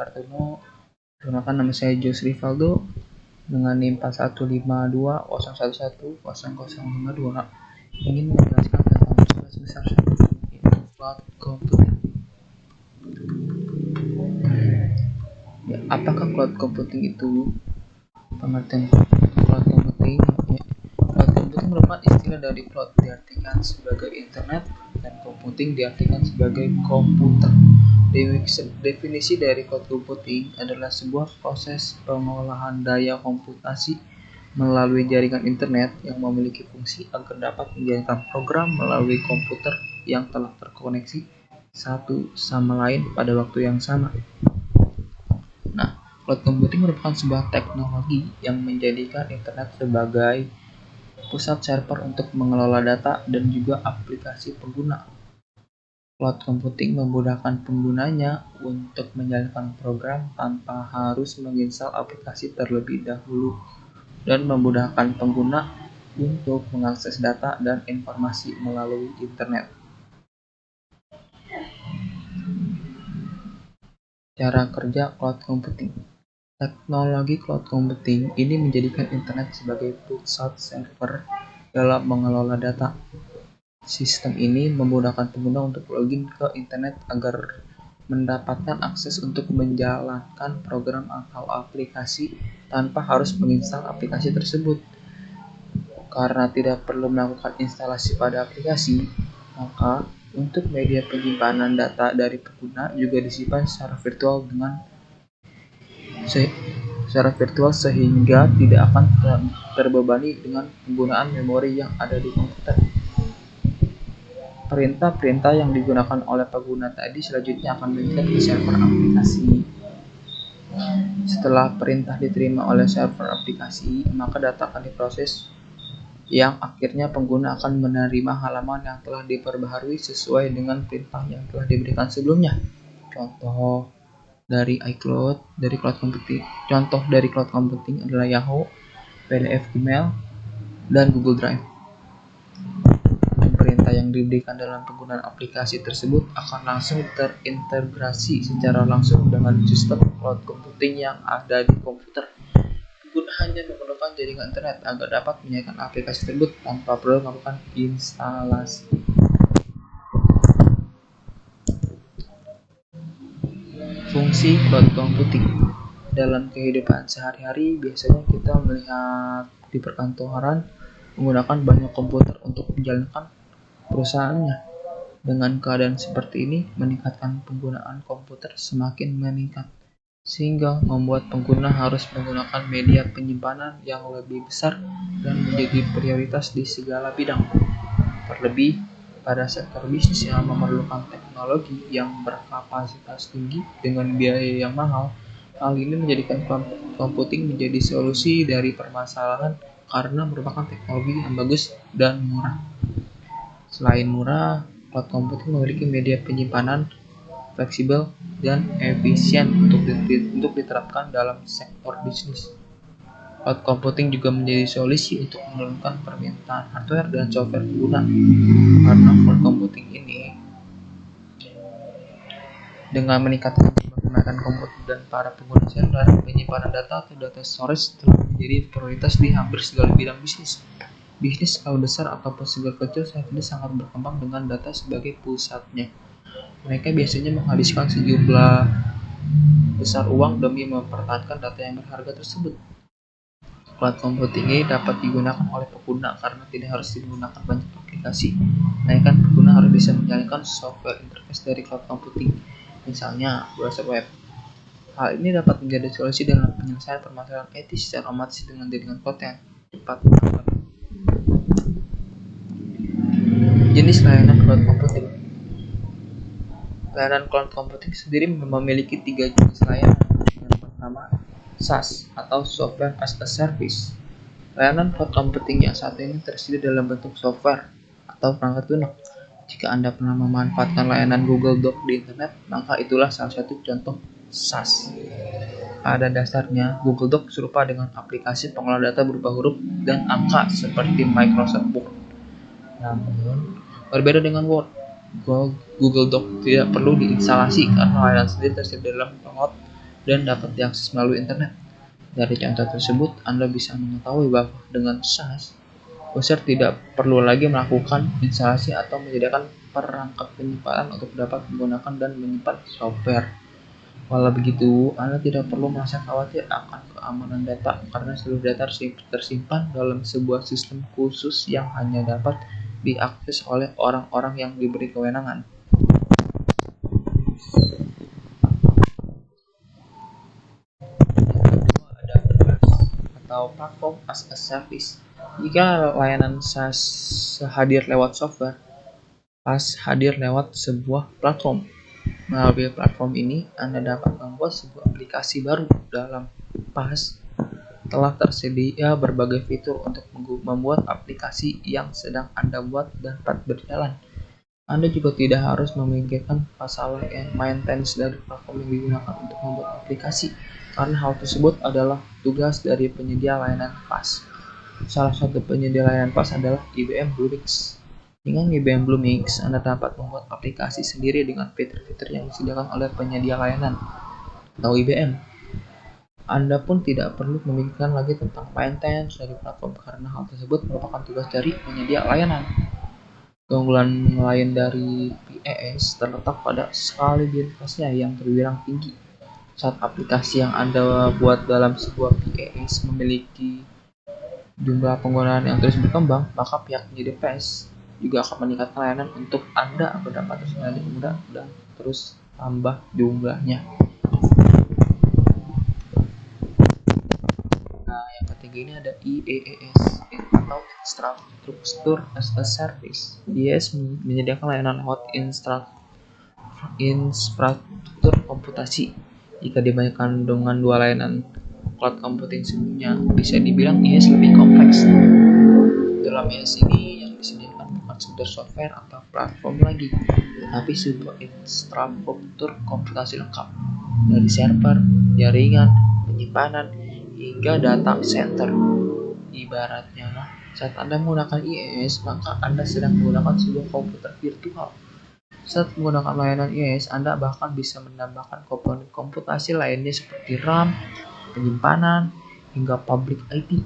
Arduino. Perkenalkan, nama saya Jos Rivaldo dengan NIM 415201101052 ingin menjelaskan tentang tugas besar saya, yaitu cloud computing. Ya, apakah cloud computing itu? Pengertian cloud computing. Cloud computing merupakan istilah dari cloud diartikan sebagai internet dan computing diartikan sebagai komputer. Definisi dari cloud computing adalah sebuah proses pengolahan daya komputasi melalui jaringan internet yang memiliki fungsi agar dapat menjalankan program melalui komputer yang telah terkoneksi satu sama lain pada waktu yang sama. Nah, cloud computing merupakan sebuah teknologi yang menjadikan internet sebagai pusat server untuk mengelola data dan juga aplikasi pengguna. Cloud computing memudahkan penggunanya untuk menjalankan program tanpa harus menginstal aplikasi terlebih dahulu dan memudahkan pengguna untuk mengakses data dan informasi melalui internet. Cara kerja cloud computing. Teknologi cloud computing ini menjadikan internet sebagai pusat server dalam mengelola data. Sistem ini memudahkan pengguna untuk login ke internet agar mendapatkan akses untuk menjalankan program atau aplikasi tanpa harus menginstal aplikasi tersebut. Karena tidak perlu melakukan instalasi pada aplikasi, maka untuk media penyimpanan data dari pengguna juga disimpan secara virtual sehingga tidak akan terbebani dengan penggunaan memori yang ada di komputer. Perintah-perintah yang digunakan oleh pengguna tadi selanjutnya akan mengikat ke server aplikasi. Setelah perintah diterima oleh server aplikasi, maka data akan diproses yang akhirnya pengguna akan menerima halaman yang telah diperbaharui sesuai dengan perintah yang telah diberikan sebelumnya. Contoh dari cloud computing adalah Yahoo, PDF Gmail, dan Google Drive. Perintah yang diberikan dalam penggunaan aplikasi tersebut akan langsung terintegrasi secara langsung dengan sistem cloud computing yang ada di komputer. Pengguna hanya memerlukan jaringan internet agar dapat menyalakan aplikasi tersebut tanpa perlu melakukan instalasi. Fungsi cloud computing. Dalam kehidupan sehari-hari, biasanya kita melihat di perkantoran menggunakan banyak komputer untuk menjalankan perusahaannya. Dengan keadaan seperti ini, meningkatkan penggunaan komputer semakin meningkat, sehingga membuat pengguna harus menggunakan media penyimpanan yang lebih besar dan menjadi prioritas di segala bidang. Terlebih pada sektor bisnis yang memerlukan teknologi yang berkapasitas tinggi dengan biaya yang mahal, hal ini menjadikan cloud computing menjadi solusi dari permasalahan karena merupakan teknologi yang bagus dan murah. Selain murah, cloud computing memiliki media penyimpanan fleksibel dan efisien untuk diterapkan dalam sektor bisnis. Cloud computing juga menjadi solusi untuk menurunkan permintaan hardware dan software pengguna. Karena cloud computing ini dengan meningkatkan permintaan komputer dan para pengguna server, penyimpanan data atau data storage telah menjadi prioritas di hampir segala bidang bisnis. Bisnis skala besar ataupun skala kecil saat ini sangat berkembang dengan data sebagai pusatnya. Mereka biasanya menghabiskan sejumlah besar uang demi mempertahankan data yang berharga tersebut. Cloud computing ini dapat digunakan oleh pengguna karena tidak harus menggunakan banyak aplikasi, melainkan pengguna harus bisa menjalankan software interface dari cloud computing, misalnya browser web. Hal ini dapat menjadi solusi dalam penyelesaian permasalahan etis secara otomatis dengan jaringan cloud yang cepat. Jenis layanan cloud computing. Layanan cloud computing sendiri memiliki 3 jenis layanan. Yang pertama, SaaS atau Software as a Service. Layanan cloud computing yang saat ini tersedia dalam bentuk software atau perangkat lunak. Jika Anda pernah memanfaatkan layanan Google Doc di internet, maka itulah salah satu contoh SaaS. Pada dasarnya, Google Doc serupa dengan aplikasi pengolah data berupa huruf dan angka seperti Microsoft Word. Namun, berbeda dengan Word, Google Doc tidak perlu diinstalasi karena layanan sendiri tersedia dalam cloud dan dapat diakses melalui internet. Dari contoh tersebut, Anda bisa mengetahui bahwa dengan SaaS, user tidak perlu lagi melakukan instalasi atau menyediakan perangkat penyimpanan untuk dapat menggunakan dan menyimpan software. Walau begitu, Anda tidak perlu merasa khawatir akan keamanan data karena seluruh data tersimpan dalam sebuah sistem khusus yang hanya dapat diakses oleh orang-orang yang diberi kewenangan. Ada PaaS atau Platform as a Service. Jika layanan SaaS hadir lewat software, PaaS hadir lewat sebuah platform. Melalui platform ini, Anda dapat membuat sebuah aplikasi baru. Dalam PaaS telah tersedia berbagai fitur untuk membuat aplikasi yang sedang Anda buat dapat berjalan. Anda juga tidak harus memikirkan masalah maintenance dari platform yang digunakan untuk membuat aplikasi, karena hal tersebut adalah tugas dari penyedia layanan PaaS. Salah satu penyedia layanan PaaS adalah IBM Bluemix. Dengan IBM Bluemix, Anda dapat membuat aplikasi sendiri dengan fitur-fitur yang disediakan oleh penyedia layanan atau IBM. Anda pun tidak perlu memikirkan lagi tentang maintenance dari platform karena hal tersebut merupakan tugas dari penyedia layanan. Keunggulan lain dari PaaS terletak pada skalabilitasnya yang terbilang tinggi. Saat aplikasi yang Anda buat dalam sebuah PaaS memiliki jumlah penggunaan yang terus berkembang, maka pihak penyedia PaaS juga akan meningkatkan layanan untuk Anda agar dapat terus lebih mudah dan terus tambah jumlahnya. Nah, yang ketiga ini ada IaaS atau Infrastructure as a Service. IaaS menyediakan layanan lewat infrastruktur komputasi. Jika dibandingkan dengan dua layanan cloud computing sebelumnya, bisa dibilang IaaS lebih kompleks. Dalam IaaS ini yang disediakan bukan sekedar software atau platform lagi, tetapi sebuah infrastruktur komputasi lengkap dari server, jaringan, penyimpanan, hingga data center. Ibaratnya, saat Anda menggunakan IaaS, maka Anda sedang menggunakan sebuah komputer virtual. Saat menggunakan layanan IaaS, Anda bahkan bisa menambahkan komponen komputasi lainnya seperti RAM, penyimpanan, hingga public IP.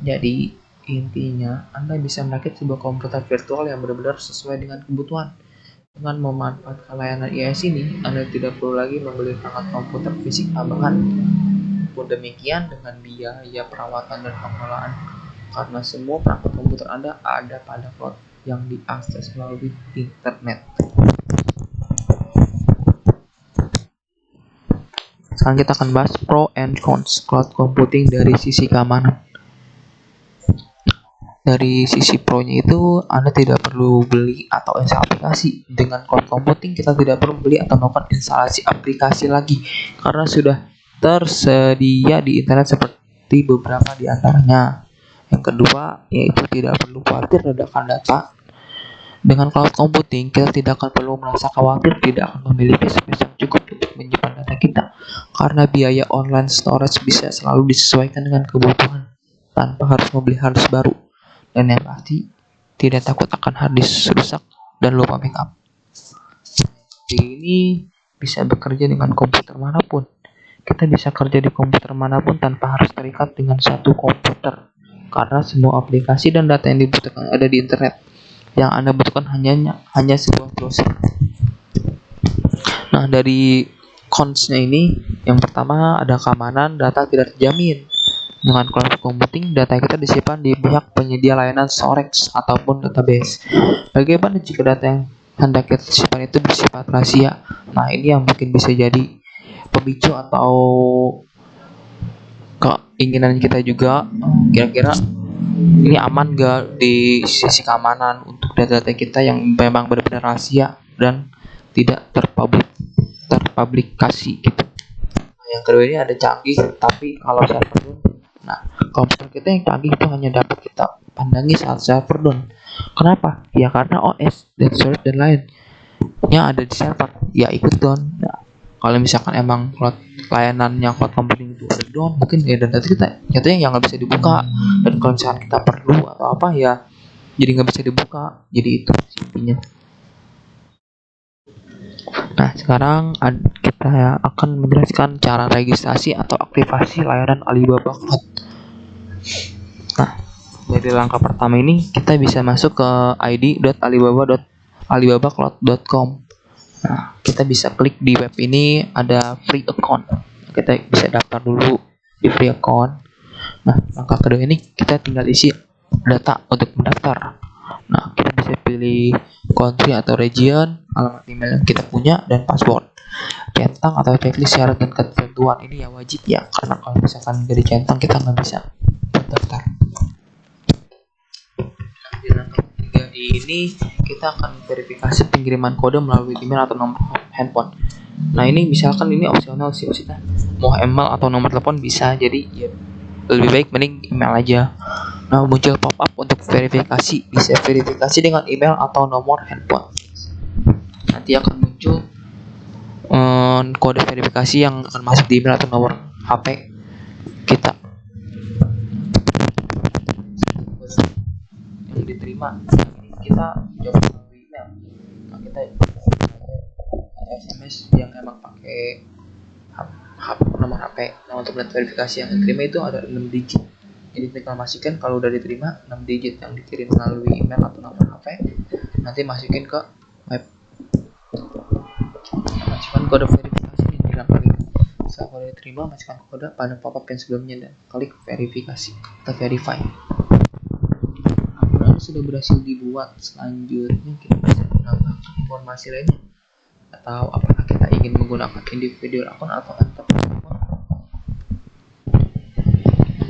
Jadi, intinya, Anda bisa merakit sebuah komputer virtual yang benar-benar sesuai dengan kebutuhan. Dengan memanfaatkan layanan IaaS ini, Anda tidak perlu lagi membeli perangkat komputer fisik tambahan. Pun demikian dengan biaya perawatan dan pengelolaan, karena semua perangkat komputer Anda ada pada cloud yang diakses melalui internet. Sekarang kita akan bahas pro and cons cloud computing dari sisi keamanan. Dari sisi pro-nya itu, Anda tidak perlu beli atau install aplikasi. Dengan cloud computing, kita tidak perlu beli atau melakukan instalasi aplikasi lagi, karena sudah tersedia di internet seperti beberapa di antaranya. Yang kedua, yaitu tidak perlu khawatir ledakan data. Dengan cloud computing, kita tidak akan perlu merasa khawatir tidak akan memiliki space yang cukup untuk menyimpan data kita, karena biaya online storage bisa selalu disesuaikan dengan kebutuhan tanpa harus membeli harddisk baru. Dan yang pasti, tidak takut akan harddisk rusak dan lupa backup. Ini bisa bekerja dengan komputer manapun. Kita bisa kerja di komputer manapun tanpa harus terikat dengan satu komputer, karena semua aplikasi dan data yang dibutuhkan ada di internet. Yang Anda butuhkan hanya sebuah browser. Nah, dari cons-nya ini, yang pertama ada keamanan, data tidak terjamin. Dengan cloud computing, data kita disimpan di pihak penyedia layanan storage ataupun database. Bagaimana jika data yang hendak kita simpan itu bersifat rahasia? Nah, ini yang mungkin bisa jadi pemicu atau keinginan kita juga. Kira-kira ini aman gak di sisi keamanan untuk data-data kita yang memang benar-benar rahasia dan tidak terpublikasi gitu. Nah, yang kedua ini ada canggih, tapi kalau server down. Nah, komputer kita yang canggih itu hanya dapat kita pandangi saat server down. Kenapa? Ya karena OS dan storage dan lain yang ada di server ya ikut down. Nah, kalau misalkan emang layanannya cloud computing itu ada down, mungkin ya data kita nyatanya yang nggak bisa dibuka. Dan kalau misalkan kita perlu atau apa ya jadi nggak bisa dibuka. Jadi itu intinya. Nah, sekarang kita Saya akan menjelaskan cara registrasi atau aktivasi layanan Alibaba Cloud. Nah, dari langkah pertama ini kita bisa masuk ke id.alibaba.alibabacloud.com. Nah, kita bisa klik di web ini, ada free account. Kita bisa daftar dulu di free account. Nah, langkah kedua ini kita tinggal isi data untuk mendaftar. Nah, kita bisa pilih country atau region, alamat email yang kita punya, dan password. Centang atau checklist syarat dan ketentuan ini ya wajib ya, karena kalau misalkan dari centang kita nggak bisa terdaftar. Di langkah ketiga ini kita akan verifikasi pengiriman kode melalui email atau nomor handphone. Nah, ini misalkan ini opsional sih, maksudnya mau email atau nomor telepon bisa, jadi ya lebih baik mending email aja. Nah, muncul pop-up untuk verifikasi, bisa verifikasi dengan email atau nomor handphone. Nanti akan muncul kode verifikasi yang akan masuk di email atau nomor HP kita yang diterima. Kita jawab melalui email. Nah, kita SMS yang emang pakai nomor HP. Nah, untuk verifikasi yang diterima itu ada 6 digit. Jadi tinggal masukkan kalau udah diterima 6 digit yang dikirim melalui email atau nomor HP. Nanti masukin ke web. Masukkan kode verifikasi di bilang kali. Setelah kode diterima, masukkan kode pada pop-up yang sebelumnya dan klik verifikasi atau verify. Akun sudah berhasil dibuat. Selanjutnya kita bisa menambahkan informasi lainnya. Atau apakah kita ingin menggunakan individual akun atau enterprise akun.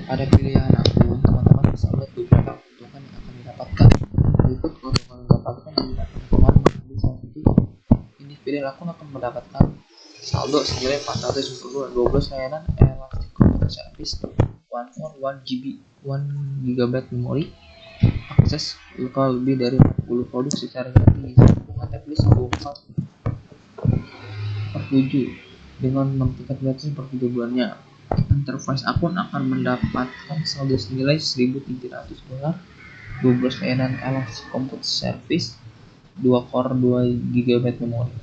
Pada pilihan akun, teman-teman bisa lihat beberapa keuntungan yang akan didapatkan. Berikut keuntungan yang didapatkan jika teman-teman mengambil salah satu individual akun akan mendapatkan saldo senilai 412 layanan Elastic Computer Service, 1 GB, 1 GB memori, akses lokal lebih dari 40 produk secara gratis, bunga tablet 1,4/7 dengan 6 tiket gratis per 3 bulannya. Enterprise akun akan mendapatkan saldo senilai $1.300, 12 layanan Elastic Computer Service, 2 core 2 GB memori,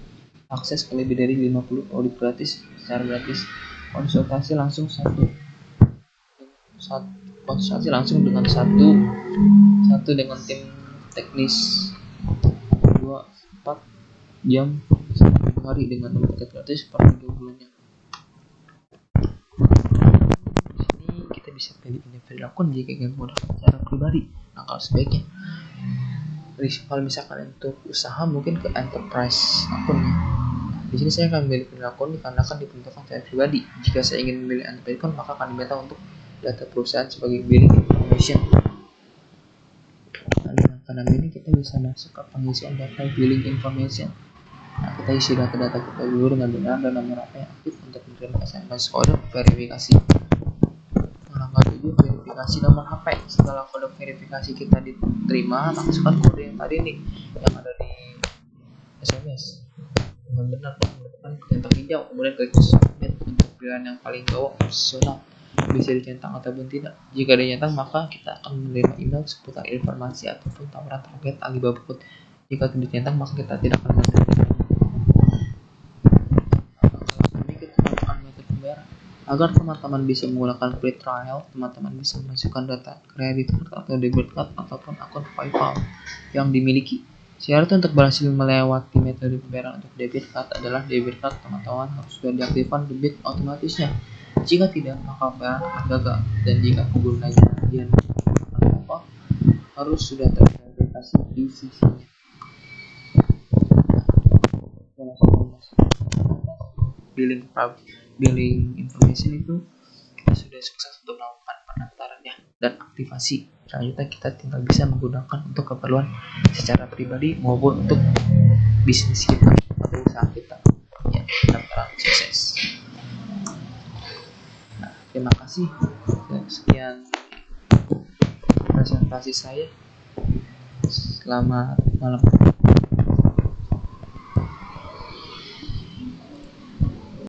akses ke lebih dari 50 produk gratis secara gratis, konsultasi langsung dengan satu dengan tim teknis 24 jam setiap hari dengan 6 tiket gratis per 3 bulannya. Di sini kita bisa pilih individual akun jika ingin menggunakan secara pribadi. Nah, kalau sebaiknya kalau misalkan untuk usaha mungkin ke enterprise akun. Di sini saya akan memilih akun dikarenakan diperuntukkan saya pribadi. Jika saya ingin memilih enterprise akun, maka akan diminta untuk data perusahaan sebagai billing information. Nah, dengan kode ini kita bisa masuk ke pengisian data billing information. Nah, kita isi data-data kita dulu dengan benar dan nomor HP yang aktif untuk menerima SMS kode verifikasi. Langkah 7, verifikasi nomor HP. Setelah kode verifikasi kita diterima, masukkan kode yang tadi nih yang ada di SMS dengan benar mendapatkan centang hijau, kemudian klik submit untuk pilihan yang paling bawah opsional, bisa dicentang ataupun tidak. Jika dicentang, maka kita akan menerima email seputar informasi ataupun tawaran target Alibaba Cloud. Jika tidak dicentang, maka kita tidak akan menerima. Agar teman-teman bisa menggunakan free trial, teman-teman bisa memasukkan data kredit card atau debit card ataupun akun PayPal yang dimiliki. Syarat untuk berhasil melewati metode pembayaran untuk debit card adalah debit card teman-teman harus sudah diaktifkan debit otomatisnya. Jika tidak, maka pembayaran akan gagal, dan jika penggunanya dia apa harus sudah terverifikasi di sisinya. Billing information itu kita sudah sukses untuk melakukan pendaftarannya dan aktivasi. Selanjutnya kita tinggal bisa menggunakan untuk keperluan secara pribadi maupun untuk bisnis kita atau usaha kita. Ya, pendaftaran sukses. Nah, terima kasih. Sekian presentasi saya. Selamat malam.